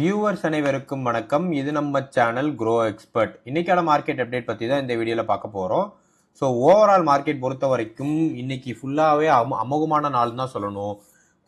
Viewers அனைவருக்கும் வணக்கம். இது நம்ம சேனல் க்ரோ எக்ஸ்பர்ட். இன்னைக்கான மார்க்கெட் அப்டேட் பற்றி தான் இந்த வீடியோவில் பார்க்க போகிறோம். ஸோ ஓவரால் மார்க்கெட் பொறுத்த வரைக்கும் இன்னைக்கு ஃபுல்லாகவே அமோகமான நாள் தான் சொல்லணும்.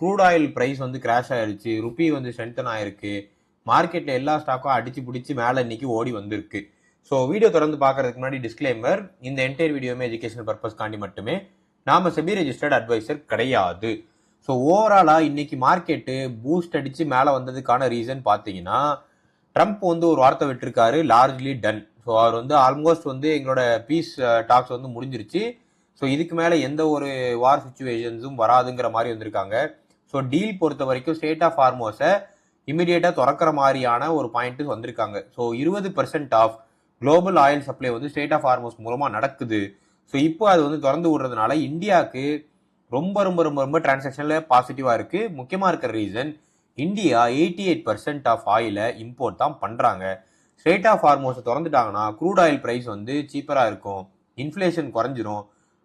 க்ரூட் ஆயில் ப்ரைஸ் வந்து கிராஷ் ஆயிடுச்சு, ருப்பி வந்து ஸ்ட்ரென்தன் ஆயிருக்கு, மார்க்கெட்டில் எல்லா ஸ்டாக்கும் அடிச்சு பிடிச்சி மேலே இன்னைக்கு ஓடி வந்திருக்கு. ஸோ வீடியோ தொடர்ந்து பார்க்கறதுக்கு முன்னாடி டிஸ்க்ளைமர், இந்த என்டையர் வீடியோமே எஜுகேஷனல் பர்பஸ்க்காண்டி மட்டுமே, நாம செபி ரெஜிஸ்டர்ட் அட்வைசர் கிடையாது. ஸோ ஓவராலாக இன்னைக்கு மார்க்கெட்டு பூஸ்ட் அடித்து மேலே வந்ததுக்கான ரீசன் பார்த்தீங்கன்னா, ட்ரம்ப் வந்து ஒரு வார்த்தை விட்டுருக்காரு, லார்ஜ்லி டன். ஸோ அவர் வந்து ஆல்மோஸ்ட் வந்து எங்களோட பீஸ் டாக்ஸ் வந்து முடிஞ்சிருச்சு, ஸோ இதுக்கு மேலே எந்த ஒரு வார் சுச்சுவேஷன்ஸும் வராதுங்கிற மாதிரி வந்திருக்காங்க. ஸோ டீல் பொறுத்த வரைக்கும் ஸ்டேட் ஆஃப் ஹார்மோஸை இமிடியேட்டாக திறக்கிற மாதிரியான ஒரு பாயிண்ட்டு வந்திருக்காங்க. So 20% of global oil supply வந்து ஸ்டேட் ஆஃப் ஹார்மோஸ் மூலமாக நடக்குது. ஸோ இப்போ அது வந்து திறந்து விடுறதுனால இந்தியாவுக்கு ரொம்ப ரொம்ப ரொம்ப ரொம்ப டிரான்சாக்ஷன்ல பாசிட்டிவா இருக்கு. முக்கியமா இருக்கிற ரீசன், இந்தியா 88% ஆஃப் ஆயிலை இம்போர்ட் தான் பண்றாங்க. ஸ்ட்ரெயிட் ஆஃப் ஹார்மோஸை திறந்துட்டாங்கன்னா க்ரூட் ஆயில் பிரைஸ் வந்து சீப்பரா இருக்கும், இன்ஃப்ளேஷன் குறைஞ்சிரும்,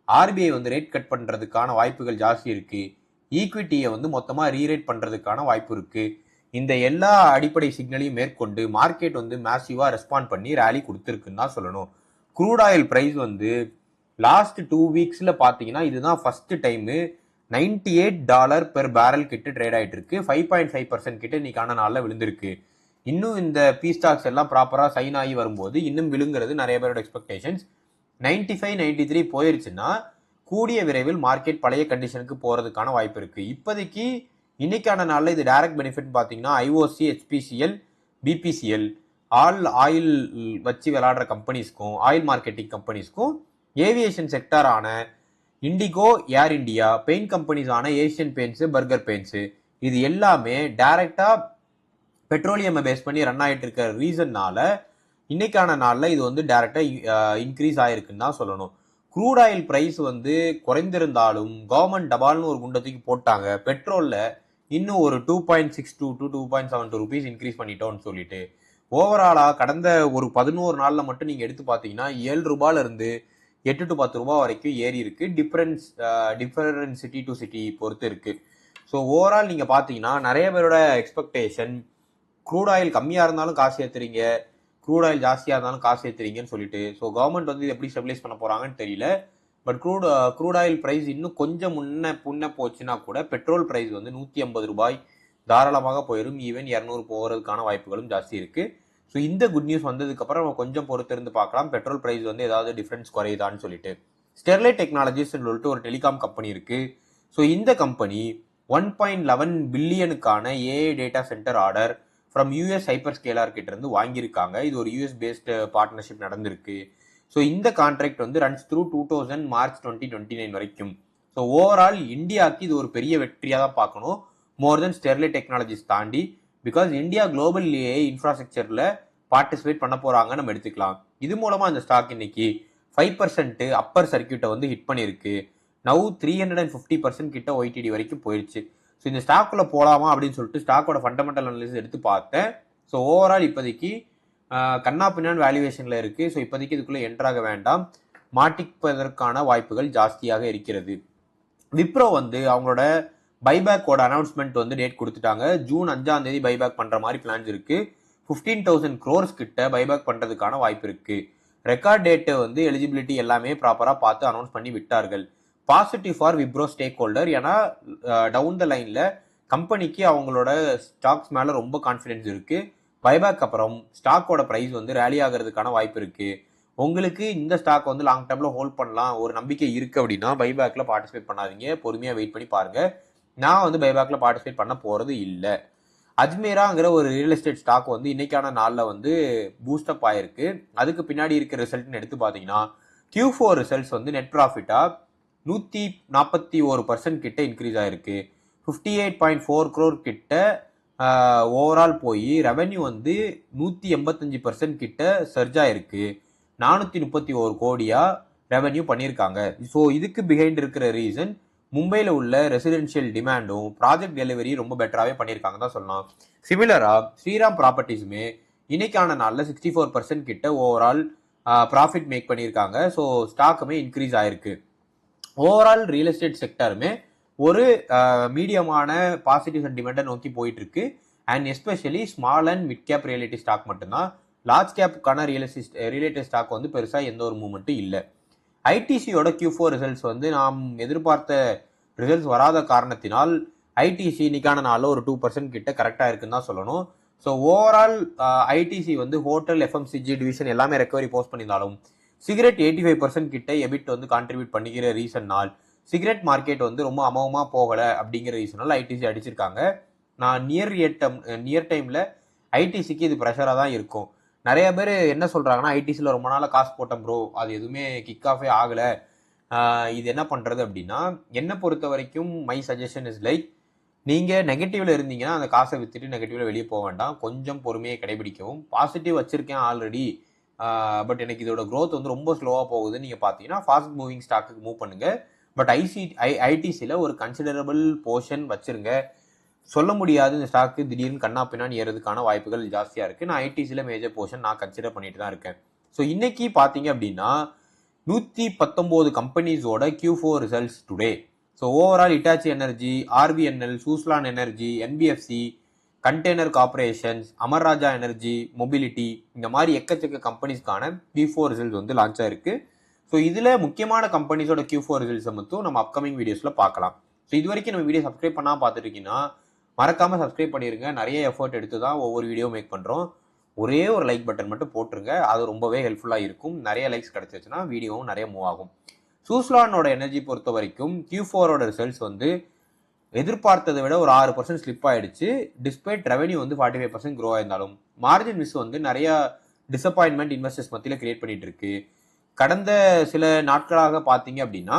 ஆர்பிஐ வந்து ரேட் கட் பண்றதுக்கான வாய்ப்புகள் ஜாஸ்தி இருக்கு, ஈக்விட்டியை வந்து மொத்தமா ரீரேட் பண்றதுக்கான வாய்ப்பு இருக்கு. இந்த எல்லா அடிப்படை சிக்னலையும் மேற்கொண்டு மார்க்கெட் வந்து மேசிவா ரெஸ்பாண்ட் பண்ணி ரேலி கொடுத்துருக்குன்னு தான் சொல்லணும். க்ரூட் ஆயில் பிரைஸ் வந்து லாஸ்ட் 2 வீக்ஸ்ல பாத்தீங்கன்னா இதுதான் ஃபர்ஸ்ட் டைம் $98 பெர் பேரல் கிட்ட ட்ரேட் ஆயிட்டு இருக்கு. 5.5% கிட்ட இன்னைக்கான நாள்ல விழுந்திருக்கு. இன்னும் இந்த பி ஸ்டாக்ஸ் எல்லாம் ப்ராப்பரா சைன் ஆகி வரும்போது இன்னும் விழுங்குறது நிறைய பேரோட எக்ஸ்பெக்டேஷன்ஸ். 95, 93 போயிருச்சுன்னா கூடிய விரைவில் மார்க்கெட் பழைய கண்டிஷனுக்கு போறதுக்கான வாய்ப்பு இருக்கு. இப்போதைக்கு இன்னைக்கான நாள்ல இது டைரக்ட் பெனிஃபிட் பாத்தீங்கன்னா IOC, HPCL, BPCL all oil வச்சு விளையாடுற கம்பெனிஸ்க்கும் ஆயில் மார்க்கெட்டிங் கம்பெனிஸ்க்கும் ஏவியேஷன் செக்டரான இண்டிகோ, ஏர் இண்டியா, பெயிண்ட் கம்பெனிஸான ஏஷியன் பெயிண்ட்ஸு, பர்கர் பெயிண்ட்ஸு, இது எல்லாமே டைரக்டா பெட்ரோலியம் பேஸ் பண்ணி ரன் ஆகிட்டு இருக்க ரீசன்னால இன்னைக்கான நாளில் இது வந்து டைரக்டா இன்க்ரீஸ் ஆயிருக்குன்னு தான் சொல்லணும். க்ரூட் ஆயில் பிரைஸ் வந்து குறைந்திருந்தாலும் கவர்மெண்ட் டபால்னு ஒரு குண்டத்துக்கு போட்டாங்க, பெட்ரோல்ல இன்னும் ஒரு 2.62 to 2.72 ருபீஸ் இன்க்ரீஸ் பண்ணிட்டோம்னு சொல்லிட்டு. ஓவராலா கடந்த ஒரு 11 நாள்ல மட்டும் நீங்க எடுத்து பார்த்தீங்கன்னா 7 ரூபாயில இருந்து 8 to 10 ரூபாய் வரைக்கும் ஏறி இருக்கு. டிஃபரன்ஸ் சிட்டி டு சிட்டி பொறுத்து இருக்கு. ஸோ ஓவரால் நீங்க பாத்தீங்கன்னா நிறைய பேரோட எக்ஸ்பெக்டேஷன், க்ரூட் ஆயில் கம்மியா இருந்தாலும் காசு ஏத்துறீங்க, க்ரூட் ஆயில் ஜாஸ்தியா இருந்தாலும் காசு ஏத்துறீங்கன்னு சொல்லிட்டு. ஸோ கவர்மெண்ட் வந்து எப்படி ஸ்டெபிலைஸ் பண்ண போறாங்கன்னு தெரியல. பட் க்ரூட் ஆயில் பிரைஸ் இன்னும் கொஞ்சம் முன்ன போச்சுன்னா கூட பெட்ரோல் பிரைஸ் வந்து 150 ரூபாய் தாராளமாக போயிடும். ஈவன் 200 போகிறதுக்கான வாய்ப்புகளும் ஜாஸ்தி இருக்கு. ஸோ இந்த குட் நியூஸ் வந்ததுக்கு அப்புறம் நம்ம கொஞ்சம் பொறுத்திருந்து பார்க்கலாம் பெட்ரோல் பிரைஸ் வந்து ஏதாவது டிஃபரன்ஸ் குறையுதான்னு சொல்லிட்டு. ஸ்டெர்லைட் டெக்னாலஜிஸ் சொல்லிட்டு ஒரு டெலிகாம் கம்பெனி இருக்கு. ஸோ இந்த கம்பெனி 1.11 பில்லியனுக்கான AI data centre order from US hyperscaler கிட்ட இருந்து வாங்கியிருக்காங்க. இது ஒரு யூஎஸ் பேஸ்டு பார்ட்னர்ஷிப் நடந்திருக்கு. ஸோ இந்த கான்ட்ராக்ட் வந்து ரன்ஸ் த்ரூ 2000 மார்ச் 2029 வரைக்கும். ஸோ ஓவரால் இந்தியாவுக்கு இது ஒரு பெரிய வெற்றியாக தான் பார்க்கணும், மோர் தென் ஸ்டெர்லைட் டெக்னாலஜிஸ் தாண்டி. பிகாஸ் இந்தியா குளோபல் ஏஐ இன்ஃப்ராஸ்ட்ரக்சர்ல பார்ட்டிசிபேட் பண்ண போறாங்க நம்ம எடுத்துக்கலாம். இது மூலமா அந்த ஸ்டாக் இன்னைக்கு 5% அப்பர் சர்க்கியூட்டை வந்து ஹிட் பண்ணிருக்கு. நவ் 350% கிட்ட ஒய்டிடி வரைக்கும் போயிடுச்சு. ஸோ இந்த ஸ்டாக்குள்ள போலாமா அப்படின்னு சொல்லிட்டு ஸ்டாக்கோட ஃபண்டமெண்டல் அனாலிசிஸ் எடுத்து பார்த்தேன். ஸோ ஓவரால் இப்போதைக்கு கண்ணா பின்னான் வேல்யூவேஷன்ல இருக்கு. ஸோ இப்போதைக்கு இதுக்குள்ள என்ட்ராக வேண்டாம், மாட்டிப்பதற்கான வாய்ப்புகள் ஜாஸ்தியாக இருக்கிறது. விப்ரோ வந்து அவங்களோட பைபேக்கோட அனௌன்ஸ்மெண்ட் வந்து டேட் கொடுத்துட்டாங்க. ஜூன் 5ஆம் தேதி பைபேக் பண்ற மாதிரி பிளான்ஸ் இருக்கு. 15,000 crores கிட்ட பைபேக் பண்றதுக்கான வாய்ப்பு இருக்கு. ரெக்கார்ட் டேட் வந்து எலிஜிபிலிட்டி எல்லாமே ப்ராப்பரா பார்த்து அனௌன்ஸ் பண்ணி விட்டார்கள். Positive for Wipro stake holder. ஏன்னா டவுன் த லைன்ல கம்பெனிக்கு அவங்களோட ஸ்டாக்ஸ் மேல ரொம்ப கான்ஃபிடன்ஸ் இருக்கு. பைபேக் அப்புறம் ஸ்டாக்கோட பிரைஸ் வந்து ரேலி ஆகிறதுக்கான வாய்ப்பு இருக்கு. உங்களுக்கு இந்த ஸ்டாக் வந்து லாங் டேர்ம்ல ஹோல்ட் பண்ணலாம் ஒரு நம்பிக்கை இருக்கு அப்படின்னா பைபேக்ல பார்ட்டிசிபேட் பண்ணாதீங்க, பொறுமையா வெயிட் பண்ணி பாருங்க. நான் வந்து பைபேக்ல பார்ட்டிசிபேட் பண்ண போறது இல்லை. அஜ்மீராங்கிற ஒரு ரியல் எஸ்டேட் ஸ்டாக் வந்து இன்னைக்கான நாளில் வந்து பூஸ்டப் ஆயிருக்கு. அதுக்கு பின்னாடி இருக்க ரிசல்ட்னு எடுத்து பார்த்தீங்கன்னா Q4 ரிசல்ட்ஸ் வந்து நெட் ப்ராஃபிட்டா 141% கிட்ட இன்க்ரீஸ் ஆயிருக்கு. 58.4 crore கிட்ட ஓவரால் போய் ரெவென்யூ வந்து 185% கிட்ட சர்ஜ் ஆயிருக்கு. 431 கோடியா ரெவென்யூ பண்ணியிருக்காங்க. ஸோ இதுக்கு பிஹைண்ட் இருக்கிற ரீசன் மும்பையில் உள்ள ரெசிடென்ஷியல் டிமாண்டும் ப்ராஜெக்ட் டெலிவரி ரொம்ப பெட்டராகவே பண்ணியிருக்காங்க தான் சொல்லலாம். சிமிலரா ஸ்ரீராம் ப்ராப்பர்ட்டிஸுமே இன்னைக்கான நாளில் 64% கிட்ட ஓவரால் ப்ராஃபிட் மேக் பண்ணியிருக்காங்க. ஸோ ஸ்டாக்குமே இன்க்ரீஸ் ஆயிருக்கு. ஓவரால் ரியல் எஸ்டேட் செக்டருமே ஒரு மீடியமான பாசிட்டிவ் சென்டிமெண்ட்டை நோக்கி போயிட்டு இருக்கு. And especially small and mid cap realty stock மட்டும்தான். லார்ஜ் கேப்புக்கான ரியலிட்டி ஸ்டாக் வந்து பெருசாக எந்த ஒரு மூவ்மெண்ட்டும் இல்லை. ஐடிசியோட Q4 ரிசல்ட்ஸ் வந்து நாம் எதிர்பார்த்த ரிசல்ட்ஸ் வராத காரணத்தினால் ஐடிசி இன்னைக்கான நாளில் ஒரு 2% கிட்ட கரெக்டாக இருக்குன்னு தான் சொல்லணும். ஸோ ஓவரால் ஐடிசி வந்து ஹோட்டல், எஃப்எம்சிஜி டிவிஷன் எல்லாமே ரெக்கவரி போஸ்ட் பண்ணியிருந்தாலும் சிகரெட் 85% கிட்ட எபிட் வந்து கான்ட்ரிபியூட் பண்ணிக்கிற ரீசன்னால் சிகரெட் மார்க்கெட் வந்து ரொம்ப அமோகமாக போகலை அப்படிங்கிற ரீசனால் ஐடிசி அடிச்சிருக்காங்க. நான் நியர் டைமில் ஐடிசிக்கு இது ப்ரெஷராக தான் இருக்கும். நிறைய பேர் என்ன சொல்கிறாங்கன்னா, ஐடிசியில் ரொம்ப நாளாக காசு போட்டோம் ப்ரோ, அது எதுவுமே கிக் ஆஃபே ஆகலை, இது என்ன பண்ணுறது அப்படின்னா, என்னை பொறுத்த வரைக்கும் மை சஜஷன் இஸ் லைக், நீங்கள் நெகட்டிவ்ல இருந்தீங்கன்னா அந்த காசை விற்றுட்டு நெகட்டிவ்ல வெளியே போக வேண்டாம், கொஞ்சம் பொறுமையை கடைபிடிக்கவும். பாசிட்டிவ் வச்சுருக்கேன் ஆல்ரெடி, பட் எனக்கு இதோட க்ரோத் வந்து ரொம்ப ஸ்லோவாக போகுதுன்னு நீங்கள் பார்த்தீங்கன்னா ஃபாஸ்ட் மூவிங் ஸ்டாக்குக்கு மூவ் பண்ணுங்கள். பட் ஐடிசியில் ஒரு கன்சிடரபிள் போர்ஷன் வச்சுருங்க. சொல்ல முடியாது இந்த ஸ்டாக்கு திடீர்னு கண்ணாப்பின்னான்னு ஏறதுக்கான வாய்ப்புகள் ஜாஸ்தியாக இருக்குது. நான் ஐடிசியில் மேஜர் போர்ஷன் நான் கன்சிடர் பண்ணிட்டு தான் இருக்கேன். ஸோ இன்னைக்கு பார்த்தீங்க அப்படின்னா 119 கம்பெனிஸோட Q4 results today. So overall Hitachi Energy, RPNL, Suzlon Energy, NBFC, Container Corporations, Amara Raja Energy, Mobility, இந்த மாதிரி எக்கச்சக்க கம்பெனிஸ்க்கான Q4 ரிசல்ட்ஸ் வந்து லான்ச் ஆயிருக்கு. ஸோ இதில் முக்கியமான கம்பெனிஸோட Q4 ரிசல்ட்ஸை மட்டும் நம்ம அப்கமிங் வீடியோஸில் பார்க்கலாம். ஸோ இது வரைக்கும் நம்ம வீடியோ சப்ஸ்கிரைப் பண்ணால் பார்த்துருக்கீங்கன்னா மறக்காமல் சப்ஸ்கிரைப் பண்ணிடுங்க. நிறைய எஃபர்ட் எடுத்து தான் ஒவ்வொரு வீடியோ மேக் பண்ணுறோம். ஒரே ஒரு லைக் பட்டன் மட்டும் போட்டுருங்க, அது ரொம்பவே ஹெல்ப்ஃபுல்லாக இருக்கும். நிறைய லைக்ஸ் கிடச்சிச்சுன்னா வீடியோவும் நிறைய மூவ் ஆகும். சூஸ்லானோட எனர்ஜி பொறுத்த வரைக்கும் Q4ஓட ரிசல்ட்ஸ் வந்து எதிர்பார்த்ததை விட ஒரு 6% ஸ்லிப் ஆயிடுச்சு. டிஸ்பைட் ரெவன்யூ வந்து 45% க்ரோ ஆயிருந்தாலும் மார்ஜின் மிஸ் வந்து நிறைய டிசப்பாயின்மெண்ட் இன்வெஸ்டர்ஸ் மத்தியில் கிரியேட் பண்ணிட்டு இருக்கு. கடந்த சில நாட்களாக பார்த்தீங்க அப்படின்னா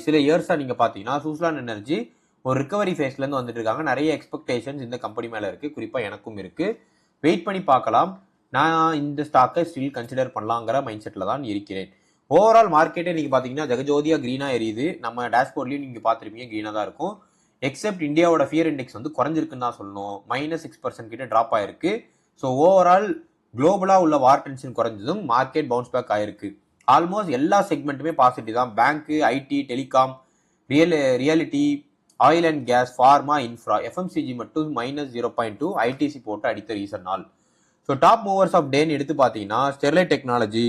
சில இயர்ஸாக நீங்கள் பார்த்தீங்கன்னா சூஸ்லான் எனர்ஜி ஒரு ரிகவரி ஃபேஸ்லேருந்து வந்துட்டு இருக்காங்க. நிறைய எக்ஸ்பெக்டேஷன்ஸ் இந்த கம்பெனி மேலே இருக்குது, குறிப்பாக எனக்கும் இருக்குது. வெயிட் பண்ணி பார்க்கலாம். நான் இந்த ஸ்டாக்கை ஸ்டில் கன்சிடர் பண்ணலாங்கிற மைண்ட் செட்டில் தான் இருக்கிறேன். ஓவரால் மார்க்கெட்டே நீங்கள் பார்த்தீங்கன்னா ஜெகஜோதியாக க்ரீனாக எரியுது. நம்ம டேஷ்போர்ட்லையும் நீங்கள் பார்த்துருப்பீங்க க்ரீனாக தான் இருக்கும். எக்ஸப்ட் இந்தியாவோட ஃபியர் இண்டெக்ஸ் வந்து குறைஞ்சிருக்குன்னு தான் சொல்லணும். -6% கிட்ட ட்ராப் ஆயிருக்கு. ஸோ ஓவரால் குளோபலாக உள்ள வார் டென்ஷன் குறைஞ்சதும் மார்க்கெட் பவுன்ஸ் பேக் ஆயிருக்கு. ஆல்மோஸ்ட் எல்லா செக்மெண்ட்டுமே பாசிட்டிவ் தான். Bank, IT, telecom, realty, oil and gas, pharma, infra, FMCG மட்டும் -0.2 ஐடிசி போட்டு அடித்த reason. So top movers of டேன்னு எடுத்து பார்த்தீங்கன்னா ஸ்டெர்லைட் டெக்னாலஜி,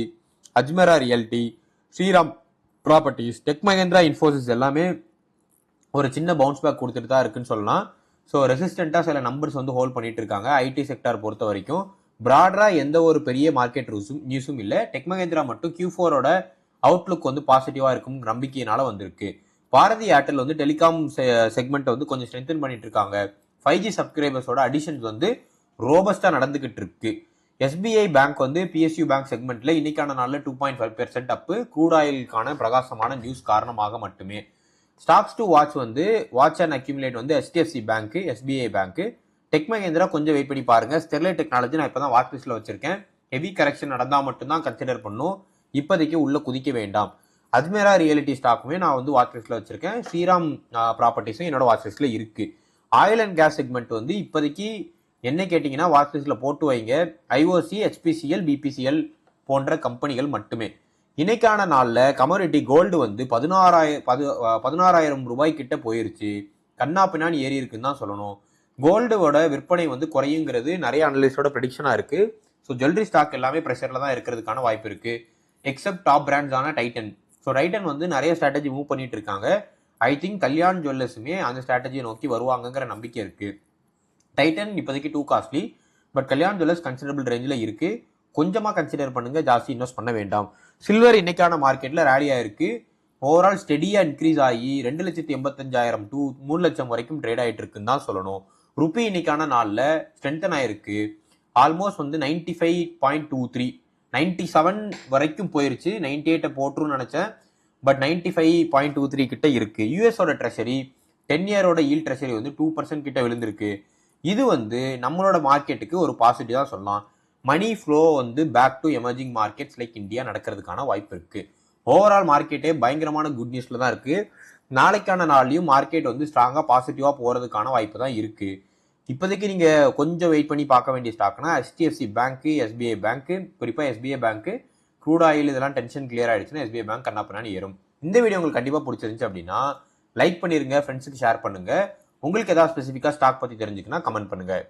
அஜ்மரா ரியல்டி, ஸ்ரீராம் ப்ராப்பர்ட்டிஸ், டெக் மஹேந்திரா, இன்ஃபோசிஸ் எல்லாமே ஒரு சின்ன பவுன்ஸ் பேக் கொடுத்துட்டு தான் இருக்குன்னு சொல்லலாம். ஸோ ரெசிஸ்டண்ட்டாக சில நம்பர்ஸ் வந்து ஹோல்ட் பண்ணிட்டு இருக்காங்க. ஐடி செக்டார் பொறுத்த வரைக்கும் ப்ராடராக எந்த ஒரு பெரிய மார்க்கெட் நியூஸும் இல்லை. டெக் மஹேந்திரா மட்டும் Q4ஓட அவுட்லுக் வந்து பாசிட்டிவாக இருக்கும் நம்பிக்கையினால வந்திருக்கு. பாரதி ஏர்டெல் வந்து டெலிகாம் செக்மெண்ட்டை வந்து கொஞ்சம் ஸ்ட்ரென்தன் பண்ணிட்டு இருக்காங்க. 5G சப்ஸ்கிரைபர்ஸோட அடிஷன்ஸ் வந்து ரோபஸ்டாக நடந்துகிட்டு இருக்கு. எஸ்பிஐ பேங்க் வந்து பிஎஸ்யூ பேங்க் செக்மெண்ட்ல இன்னைக்கான நாளில் 2.5% அப்பு, க்ரூட் ஆயிலுக்கான பிரகாசமான நியூஸ் காரணமாக மட்டுமே. ஸ்டாக்ஸ் டு வாட்ச் வந்து வாட்ச் அண்ட் அக்யூமுலேட் வந்து HDFC bank, SBI bank, tech Mahindra கொஞ்சம் வெயிட் பண்ணி பாருங்க. ஸ்டெர்லைட் டெக்னாலஜி நான் இப்போ தான் வாட்ச் லிஸ்ட்ல வச்சிருக்கேன். ஹெவி கரெக்ஷன் நடந்தால் மட்டும்தான் கன்சிடர் பண்ணும், இப்போதைக்கு உள்ள குதிக்க வேண்டாம். அஜ்மேரா ரியாலிட்டி ஸ்டாக்குமே நான் வந்து வாட்ச் லிஸ்ட்ல வச்சிருக்கேன். ஸ்ரீராம் ப்ராப்பர்ட்டிஸும் என்னோட வாட்ச் லிஸ்ட்ல இருக்கு. ஆயில் அண்ட் கேஸ் செக்மெண்ட் வந்து இப்போதைக்கு என்ன கேட்டிங்கன்னா வாட்ச் லிஸ்ட்ல போட்டு வைங்க. ஐஓசி, HPCL, BPCL போன்ற கம்பெனிகள் மட்டுமே. இன்னைக்கான நாளில் கமோடிட்டி கோல்டு வந்து 16,000 ரூபாய் கிட்ட போயிருச்சு. கண்ணா பின்னான்னு ஏறி இருக்குன்னு தான் சொல்லணும். கோல்டோட விற்பனை வந்து குறையுங்கிறது நிறைய அனலிஸ்டோட ப்ரெடிக்ஷனாக இருக்கு. ஸோ ஜுவல்லரி ஸ்டாக் எல்லாமே ப்ரெஷரில் தான் இருக்கிறதுக்கான வாய்ப்பு இருக்கு, எக்ஸப்ட் டாப் பிராண்ட்ஸான டைட்டன். ஸோ டைட்டன் வந்து நிறைய ஸ்ட்ராட்டஜி மூவ் பண்ணிட்டு இருக்காங்க. ஐ திங்க் கல்யாண் ஜுவல்லர்ஸுமே அந்த ஸ்ட்ராட்டஜியை நோக்கி வருவாங்கங்கிற நம்பிக்கை இருக்கு. டைட்டன் இப்போதைக்கு too costly, but Kalyan jewellers considerable ரேஞ்சில் இருக்கு. கொஞ்சமாக கன்சிடர் பண்ணுங்க, ஜாஸ்தி இன்வெஸ்ட் பண்ண வேண்டாம். சில்வர் இன்னைக்கான மார்க்கெட்டில் ரேலி ஆயிருக்கு. ஓவரால் ஸ்டெடியாக இன்க்ரீஸ் ஆகி 2,85,000 to 3 லட்சம் வரைக்கும் ட்ரேட் ஆகிட்டு இருக்குன்னு தான் சொல்லணும். ருப்பி இன்னைக்கான நாளில் ஸ்ட்ரென்தன் ஆயிருக்கு. ஆல்மோஸ்ட் வந்து 95.23, 97 வரைக்கும் போயிருச்சு. 98 போட்டுருன்னு நினைச்சேன், பட் 95.23 கிட்ட இருக்கு. யூஎஸோட ட்ரெஷரி 10 இயரோட ஈல்ட் ட்ரெஷரி வந்து 2% கிட்ட விழுந்திருக்கு. இது வந்து நம்மளோட மார்க்கெட்டுக்கு ஒரு பாசிட்டிவ் தான் சொல்லலாம். மணி ஃப்ளோ வந்து back to emerging markets like India நடக்கிறதுக்கான வாய்ப்பு இருக்கு. ஓவரால் மார்க்கெட்டே பயங்கரமான குட் நியூஸ்ல தான் இருக்கு. நாளைக்கான நாள்லையும் மார்க்கெட் வந்து ஸ்ட்ராங்கா பாசிட்டிவா போறதுக்கான வாய்ப்பு தான் இருக்கு. இப்போதைக்கு நீங்க கொஞ்சம் வெயிட் பண்ணி பார்க்க வேண்டிய ஸ்டாக்னா HDFC பேங்க், SBI பேங்க், குறிப்பா SBI பேங்க், க்ரூட் ஆயில் இதெல்லாம் டென்ஷன் கிளியர் ஆயிடுச்சுன்னா SBI பேங்க் கண்ணா பின்னாடி ஏறும். இந்த வீடியோ உங்களுக்கு கண்டிப்பா பிடிச்சிருந்துச்சு அப்படின்னா லைக் பண்ணிருங்க, ஃப்ரெண்ட்ஸுக்கு ஷேர் பண்ணுங்க. உங்களுக்கு ஏதாவது ஸ்பெசிஃபிக்காக ஸ்டாக் பற்றி தெரிஞ்சுக்கன்னா கமெண்ட் பண்ணுங்கள்.